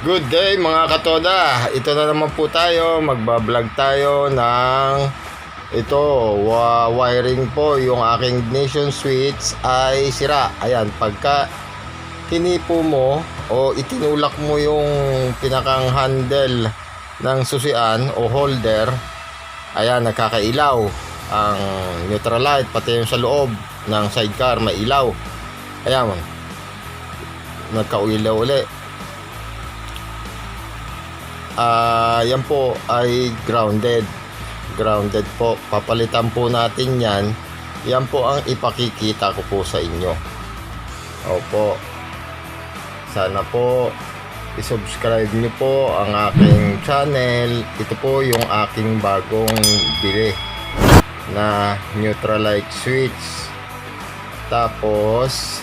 Good day mga katoda. Ito na naman po tayo. Magbablog tayo ng wiring po. Yung aking ignition switch ay sira. Ayan, pagka hinipo mo o itinulak mo yung pinakang handle ng susian o holder, ayan, nagkakailaw ang neutral light, pati yung sa loob ng sidecar may ilaw. Ayan, nagkaulilaw uli. Yan po ay grounded po. Papalitan po natin yan. Yan po ang ipakikita ko po sa inyo. Opo, sana po i-subscribe nyo po ang aking channel. Ito po yung aking bagong bili na neutral light switch. Tapos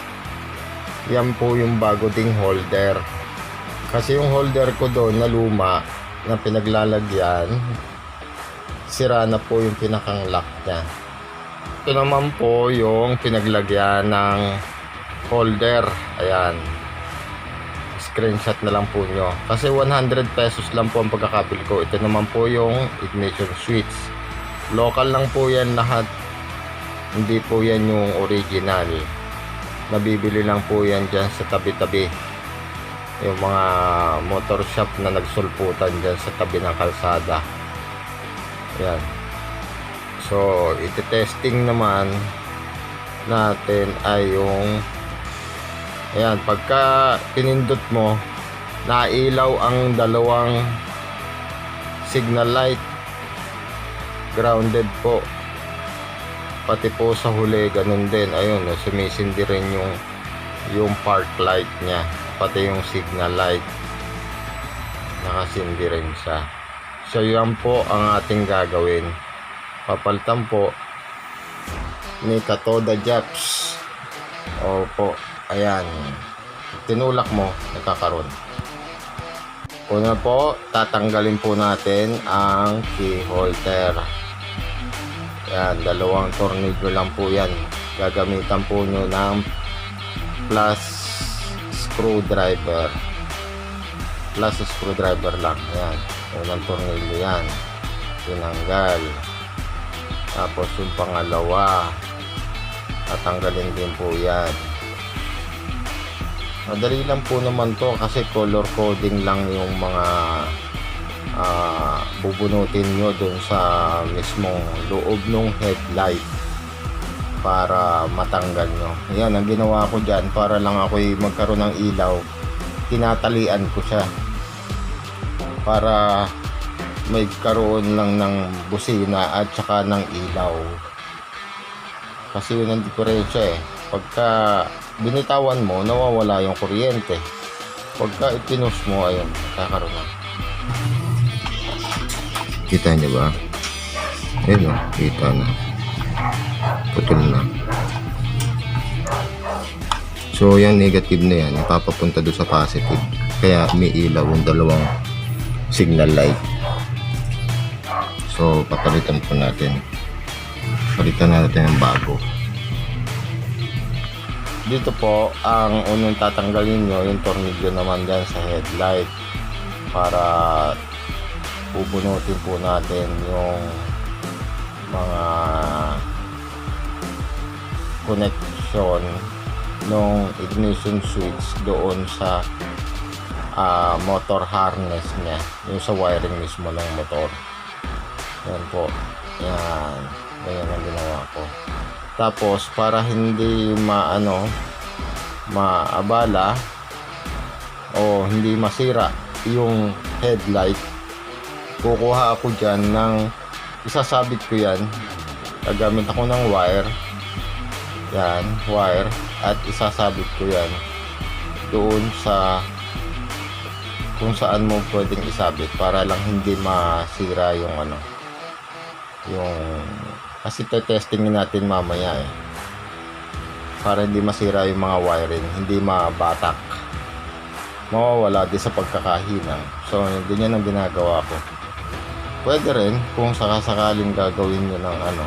yan po yung bago ding holder. Kasi yung holder ko doon na luma na pinaglalagyan, sira na po yung pinakang lock niya. Ito naman po yung pinaglagyan ng holder. Ayan, screenshot na lang po nyo. Kasi 100 pesos lang po ang pagkakabili ko. Ito naman po yung ignition switch. Local lang po yan lahat. Hindi po yan yung original. Nabibili lang po yan dyan sa tabi-tabi. Yung mga motor shop na nagsulputan dyan sa tabi ng kalsada. Ayan. So, iti-testing naman natin ay yung, ayan, pagka pinindot mo, nailaw ang dalawang signal light. Grounded po. Pati po sa huli, ganun din. Ayun, sumisindi rin yung park light nya. Pati yung signal light, nakasindi rin siya. So yan po ang ating gagawin. Papalitan po ni Katoda Japs. Opo, ayan, tinulak mo, nagkakaroon. Una po, tatanggalin po natin ang key holder. Yan, dalawang tornilyo lang po yan. Gagamitan po nyo ng plus screwdriver lang. Ayan, unang tornilyo yan, tinanggal. Tapos yung pangalawa, tatanggalin din po yan. Madali lang po naman to kasi color coding lang yung mga bubunutin nyo dun sa mismong loob ng headlight para matanggal nyo. Ayan, ang ginawa ko dyan, para lang ako'y magkaroon ng ilaw, tinatalian ko siya para may karoon lang ng busina at saka ng ilaw. Kasi yun ang diferensya eh. Pagka binitawan mo, nawawala yung kuryente. Pagka ipinus mo, ayun, nakakaroon na. Kita nyo ba? Ayun o, kita na. Putol na. So yung negative na yan ipapapunta doon sa positive, kaya may ilaw yung dalawang signal light. So papalitan po natin, palitan natin ang bago. Dito po ang unang tatanggalin nyo, yung tornilyo naman dyan sa headlight, para bubunutin po natin yung mga connection ng ignition switch doon sa motor harness nya, yung sa wiring mismo ng motor. Yan po, yan, ganyan ang ginawa ko. Tapos para hindi maabala o hindi masira yung headlight, kukuha ako dyan ng, isasabit ko yan, gagamit ako ng wire. Yan, wire, at isasabit ko yan doon sa kung saan mo pwedeng isabit, para lang hindi masira yung kasi testingin natin mamaya eh, para hindi masira yung mga wiring, hindi mabatak, mawawala din sa pagkakahina. So ganyan ang ginagawa ko. Pwede rin kung sakasakaling gagawin nyo ng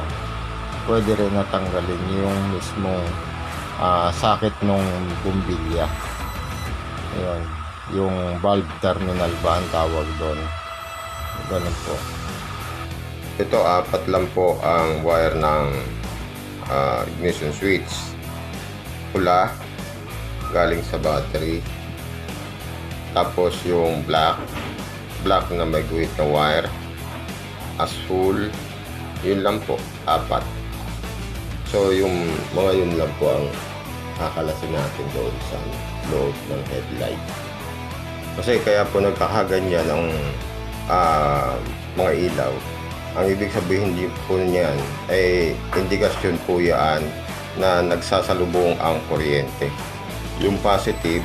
pwede rin natanggalin yung mismong sakit nung bumbilya. Ayun. yung valve terminal ba ang tawag doon. Ganun po. Ito, apat lang po ang wire ng ignition switch. Pula, galing sa battery. Tapos yung black na may guhit na wire. Asul, yun lang po, apat. So yung mga yun lang po ang kakalasin natin doon sa loob ng headlight. Kasi kaya po nagkakaganyan ang mga ilaw. Ang ibig sabihin din po niyan ay indikasyon po yan na nagsasalubong ang kuryente. Yung positive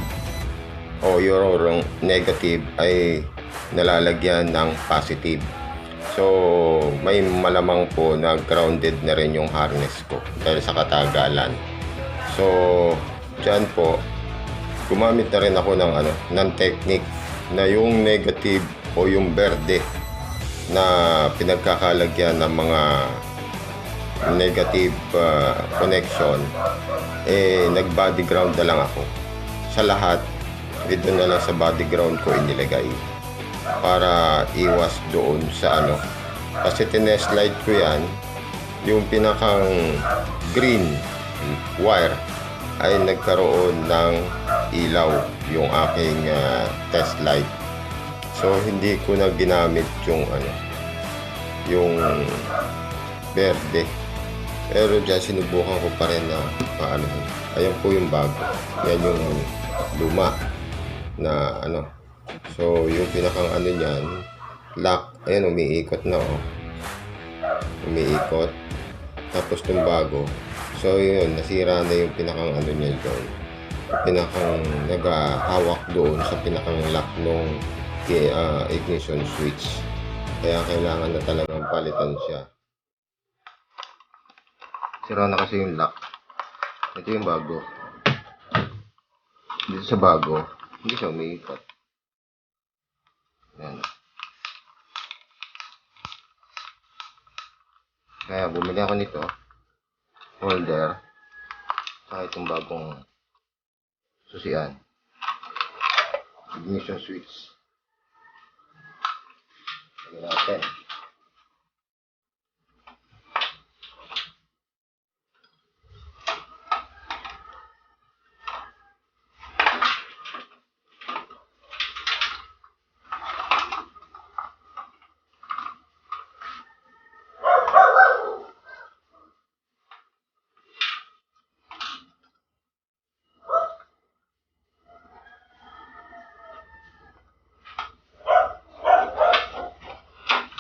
o yung negative ay nalalagyan ng positive. So may malamang po na grounded na rin yung harness ko dahil sa katagalan. So dyan po gumamit na rin ako ng technique na yung negative o yung berde na pinagkakalagyan ng mga negative connection, nag body ground na lang ako sa lahat. Dito na lang sa body ground ko inilagay para iwas doon sa kasi tinest light ko yan, yung pinakang green wire ay nagkaroon ng ilaw yung aking test light. So hindi ko na ginamit yung berde. Pero dyan sinubukan ko pa rin na ayan po yung bago. Yan yung luma na So yung pinakang niyan, lock, ayan umiikot na umiikot. Tapos yung bago, so yun, nasira na yung pinakang niya doon. Pinakang naghahawak doon sa pinakang lock nung ignition switch. Kaya kailangan na talagang palitan siya. Sira na kasi yung lock. Ito yung bago. Dito sa bago, hindi siya umiikot. Yan. Kaya bumili ako nito. Holder. Saka itong bagong susian. Ignition switch. Lagyan natin.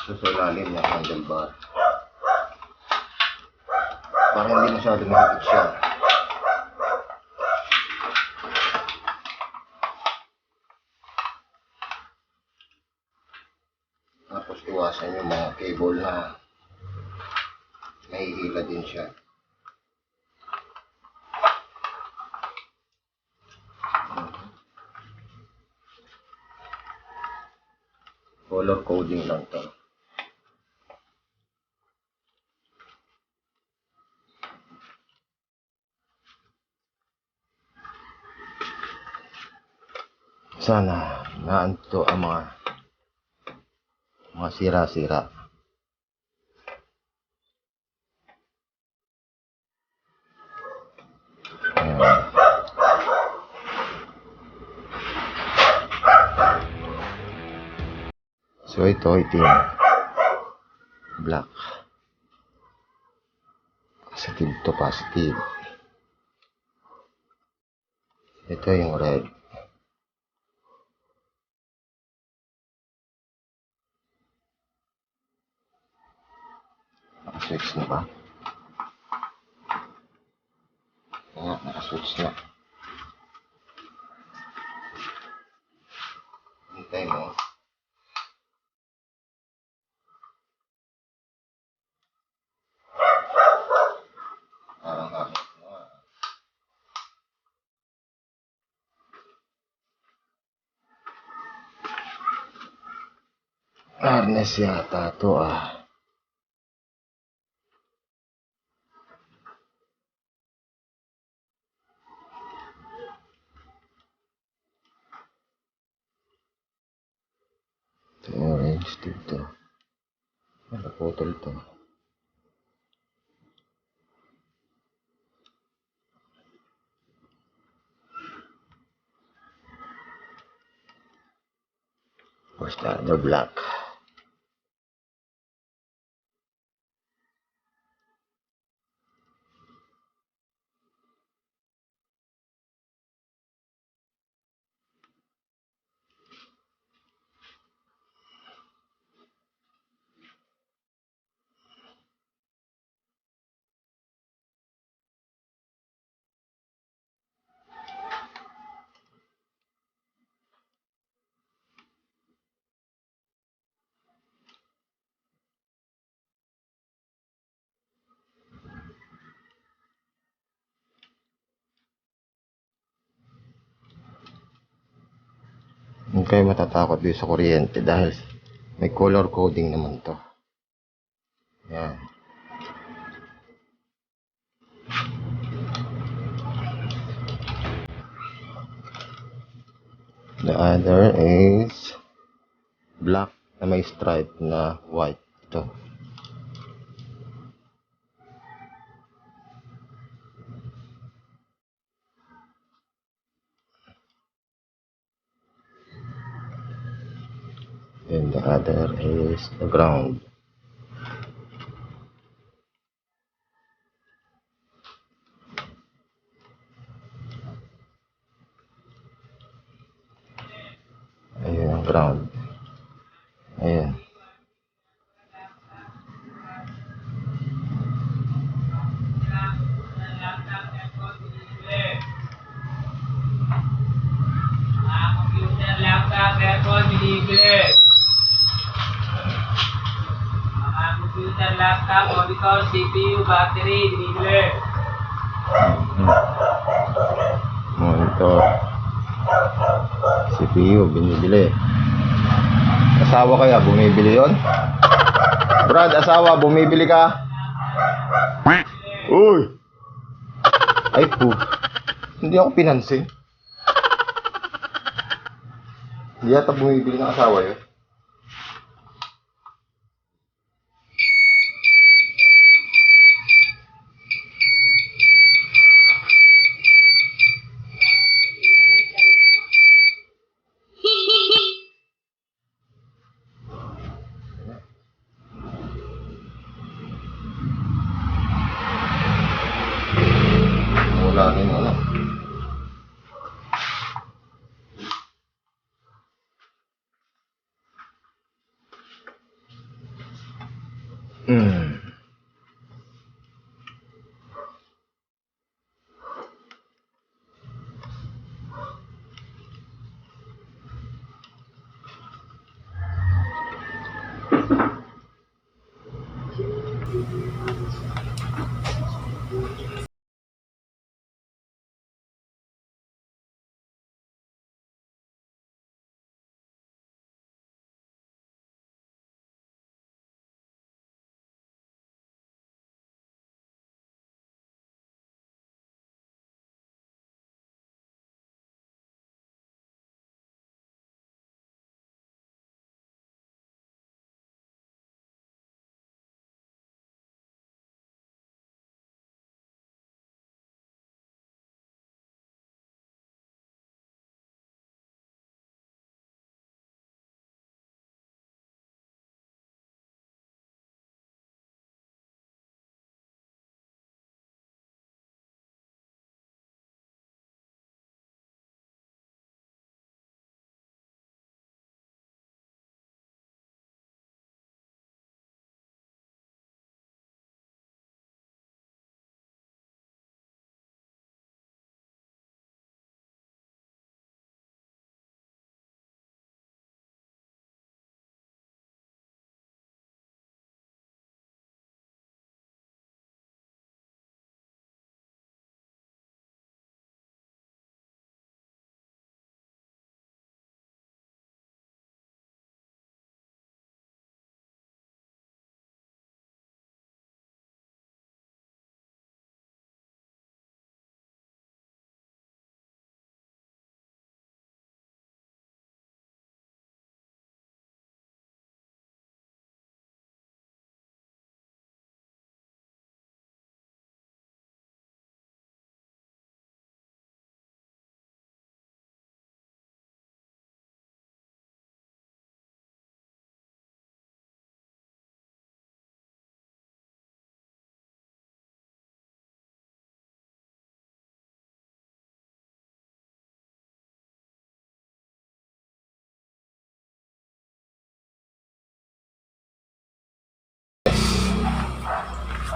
Ito sa ilalim ng handlebar. Para hindi masyado mahigit siya. Tapos iwasan yung mga cable na nahihila din siya. Color coding lang to. Sana naanto ang mga sira-sira. So ito itim, black, positive to positive. Ito yung red. Naka-switch na ba? Oo, naka-switch na. Hintay mo. Parang kapit mo. Harness yata to Steve to. Naputol to. Basta the black. Huwag kayo matatakot dito sa kuryente dahil may color coding naman to. Yan. The other is black na may stripe na white. Ito. And the other is the ground. Ayun ang ground. Ayun. Computer, laptop, aircon, binibili. Computer, laptop, monitor, CPU, battery, binibili. Monitor. CPU, binibili. Asawa kaya, bumibili yon? Brad, asawa, bumibili ka? Uy! Ay po. Hindi ako pinansin. Hindi yata bumibili ng asawa yun. Wala na yung ano.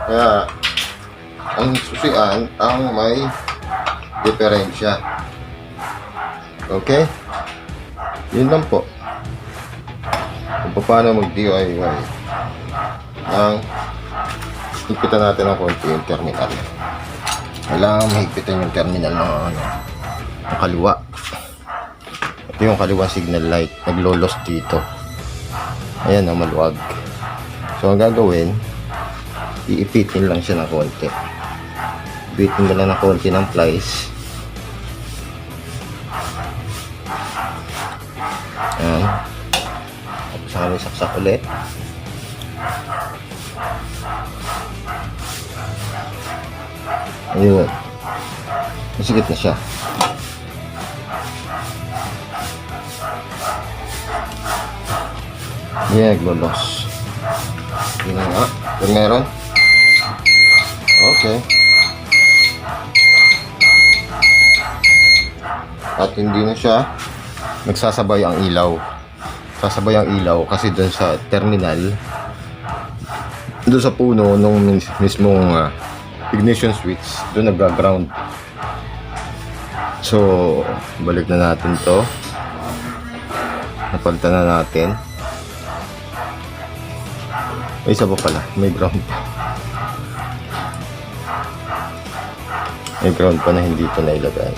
Kaya, ang susian ang may diferensya. Okay? Yun lang po. Kung paano mag-DIY ang higpitan natin ng konti yung terminal. Kailangan mahigpitan yung terminal ng ng kaliwa. Ito yung kaliwa signal light. Naglolos dito. Ayan, maluwag. So, ang gagawin, iipitin lang siya ng konti. Ipitin mo lang ng konti ng plies. Ayan. Tapos kami saksak ulit. Ayun. Masigit na siya. Ayan, naglolos. Yun na nga. Kung meron. Okay. At hindi na siya nagsasabay ang ilaw. Sasabay ang ilaw kasi doon sa terminal, doon sa puno nung mismong ignition switch, doon nag-ground. So, balik na natin to. Napalitan na natin. May isa pa pala, may ground pa. May ground pa na hindi ito nailagay.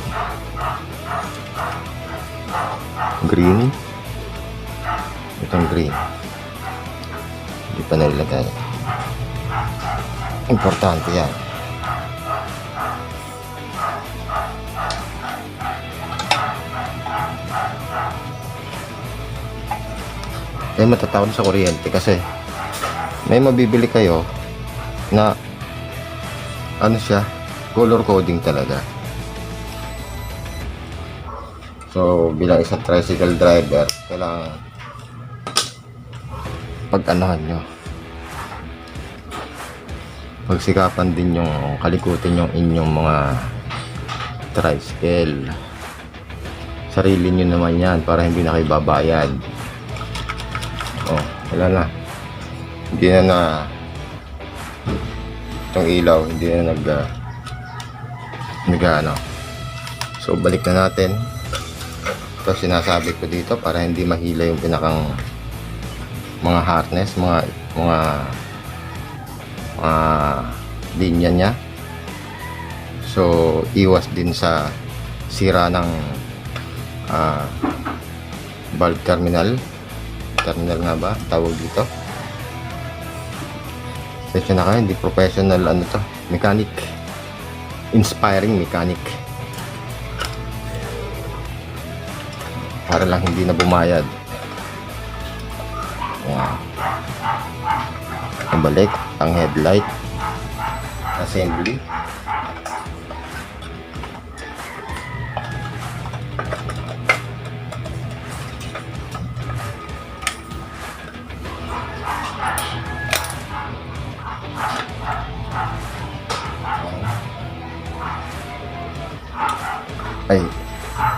Green. Itong green. Hindi pa nailagay. Importante yan. Kaya matatawag sa kuryente kasi may mabibili kayo na ano siya, color coding talaga. So, bilang isang tricycle driver, kailangan pag-anahan nyo. Pagsikapan din yung kalikutin yung inyong mga tricycle. Sarili nyo naman yan para hindi na kayo babayad. Oh, wala na. Hindi na itong ilaw, hindi na ano. So, balik na natin. Ito sinasabi ko dito para hindi mahila yung pinakang mga harness, mga linya niya. So, iwas din sa sira ng valve terminal. Terminal nga ba tawag dito? Sensya na kayo, hindi professional ano to, mechanic, inspiring mechanic. Para lang hindi na bumayad. Ayan. Balik ang headlight assembly. Ay,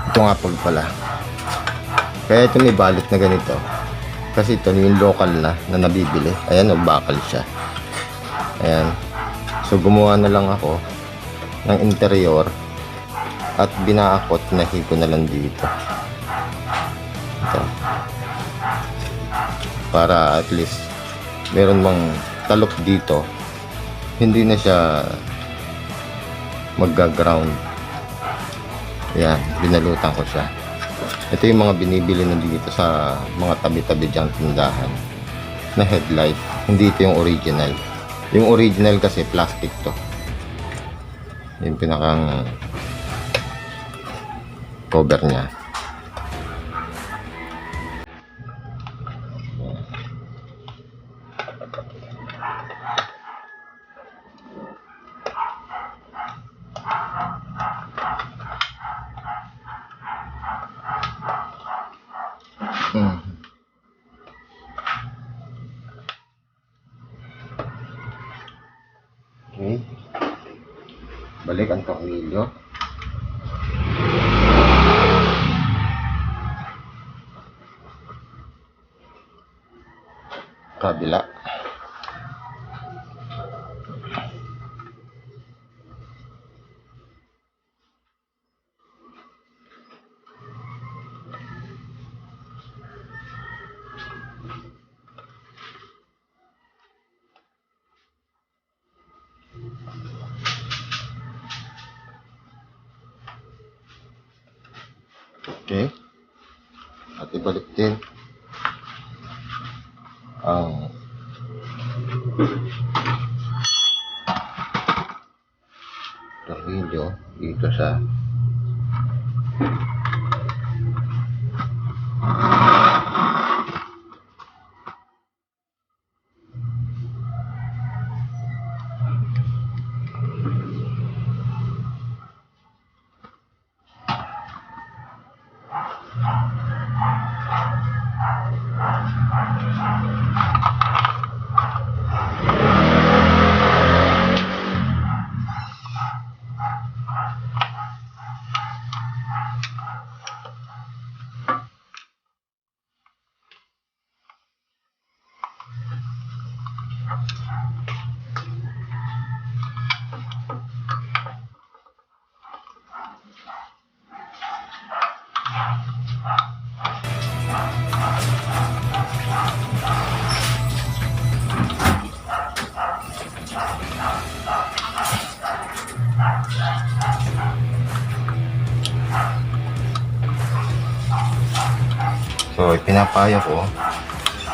ito nga pala. Kaya ito may balot na ganito. Kasi ito yung local na nabibili. Ayan, bakal siya. Ayan. So, gumawa na lang ako ng interior at binaakot, nahigo na lang dito. Ito. Para at least meron mang talok dito. Hindi na siya magga-ground. Ayan, binalutan ko siya. Ito yung mga binibili na dito sa mga tabi-tabi diyang tindahan na headlight. Hindi ito yung original. Yung original kasi plastic to. Yung pinakang cover niya. Okay. Balik ang tornilyo. Kabila. Okay. At ibalik din ang tornilyo dito sa So, ipinapayo ko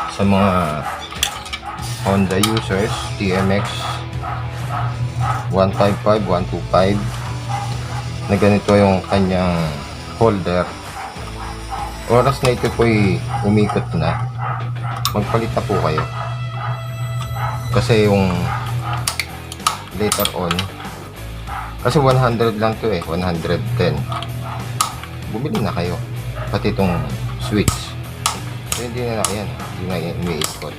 sa mga Honda users, TMX 155, 125 na ganito yung kanyang holder. Oras na ito po'y umikot na, magpalit na po kayo. Kasi yung later on, kasi 100 lang to 110. Bumili na kayo. Pati itong switch. So, hindi na yan. Hindi na yan umiikot.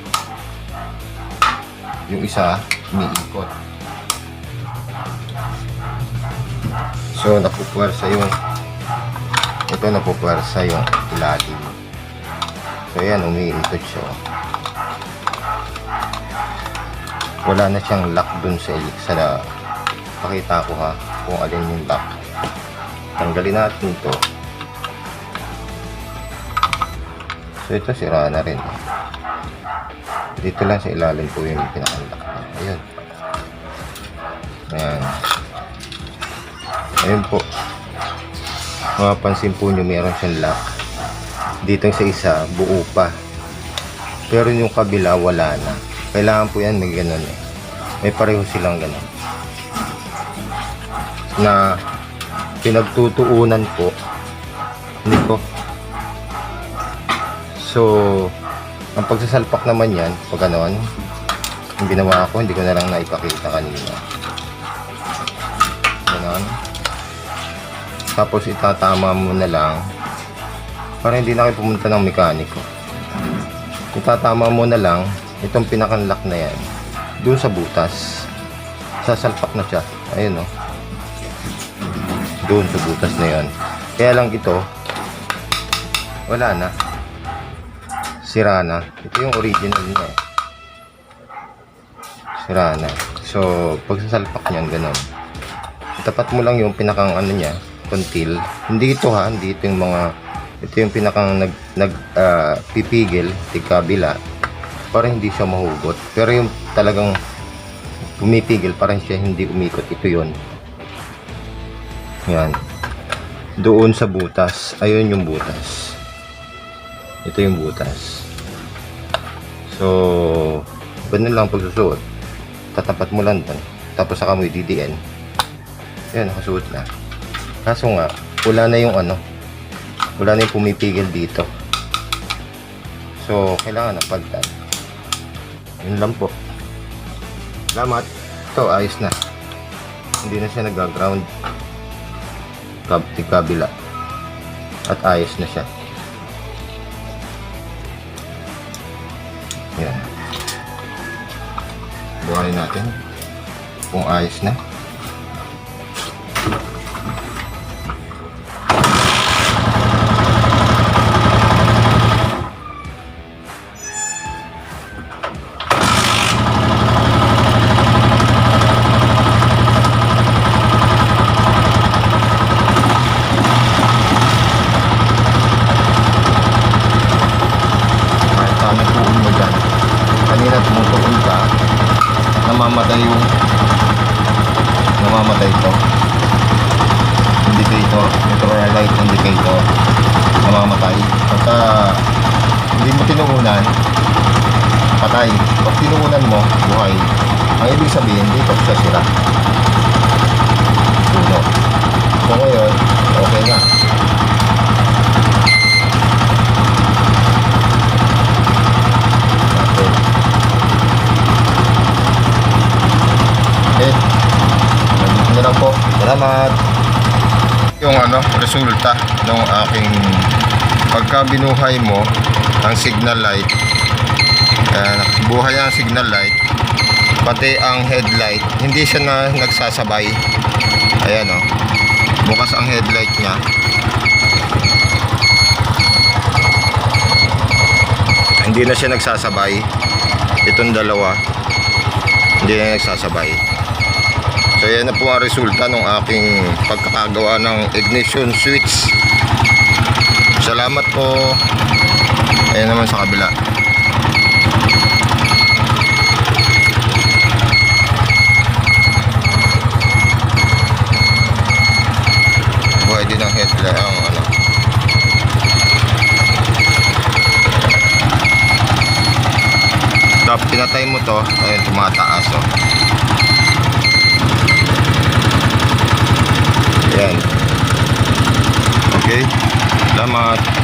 Yung isa, umiikot. So, napupwersa yung ito napupwersa yung ilalim. So, yan, umiikot siya. Wala na siyang lock dun sa pakita ko ha, kung alin yung lock. Tanggalin natin ito. So, ito sira na rin. Dito lang sa ilalim po yung pinakalock. Ayun. Ayan. Ayun po. Mapapansin po nyo meron siyang lock. Dito sa isa, buo pa. Pero yung kabila, wala na. Kailangan po yan may ganun eh. May pareho silang ganun. Na pinagtutuunan po nito. So, ang pagsasalpak naman yan, pag ganon, yung ginawa ko, hindi ko na lang naipakita kanina. Ganon. Tapos itatama mo na lang para hindi na kayo pumunta ng mekaniko. Itatama mo na lang itong pinakanlock na yan doon sa butas. Sasalpak na siya. Ayun o. Doon sa butas na yan. Kaya lang ito, wala na. Sira na. Ito yung original niya. Sira na. So, pag sasalpak niyan, ganun. Itapat mo lang yung pinakang ano niya, kontil. Hindi ito ha, hindi ito yung mga, ito yung pinakang pipigil, tigkabila, para hindi siya mahugot. Pero yung talagang pumipigil, para siya hindi umikot, ito yun. Yan. Doon sa butas. Ayun yung butas. Ito yung butas. So, ganun lang pagsusuot. Tatapat mo lang doon. Tapos saka mo i-DDN. Yan, nakasuot na. Kaso nga, wala na yung ano. Wala na yung pumipigil dito. So, kailangan na pagtan. Yun lang po. Salamat. Ito, ayos na. Hindi na siya nag-ground. Kabila. At ayos na siya. Yan. Buhayin natin kung ayos na. Kanina tumutuon ka, namamatay ito indicator, light indicator. tinuunan, patay. Pag tinuunan mo, buhay. Ang ibig sabihin, dito siya sira. Puno. So ngayon, okay na. Okay. Nandito na lang po. Salamat. Yung resulta ng aking pagka binuhay mo ang signal light, buhay ang signal light, pati ang headlight, hindi siya na nagsasabay. Ayan o, bukas ang headlight niya. Hindi na siya nagsasabay. Itong dalawa, hindi na nagsasabay. So yan na po ang resulta ng aking pagkakagawa ng ignition switch. Salamat po. Ayan naman sa kabila. Buhay din ang headlight, ang Tapos pinatay mo to, ayun, tumataas oh. Yan. Okay. Salamat.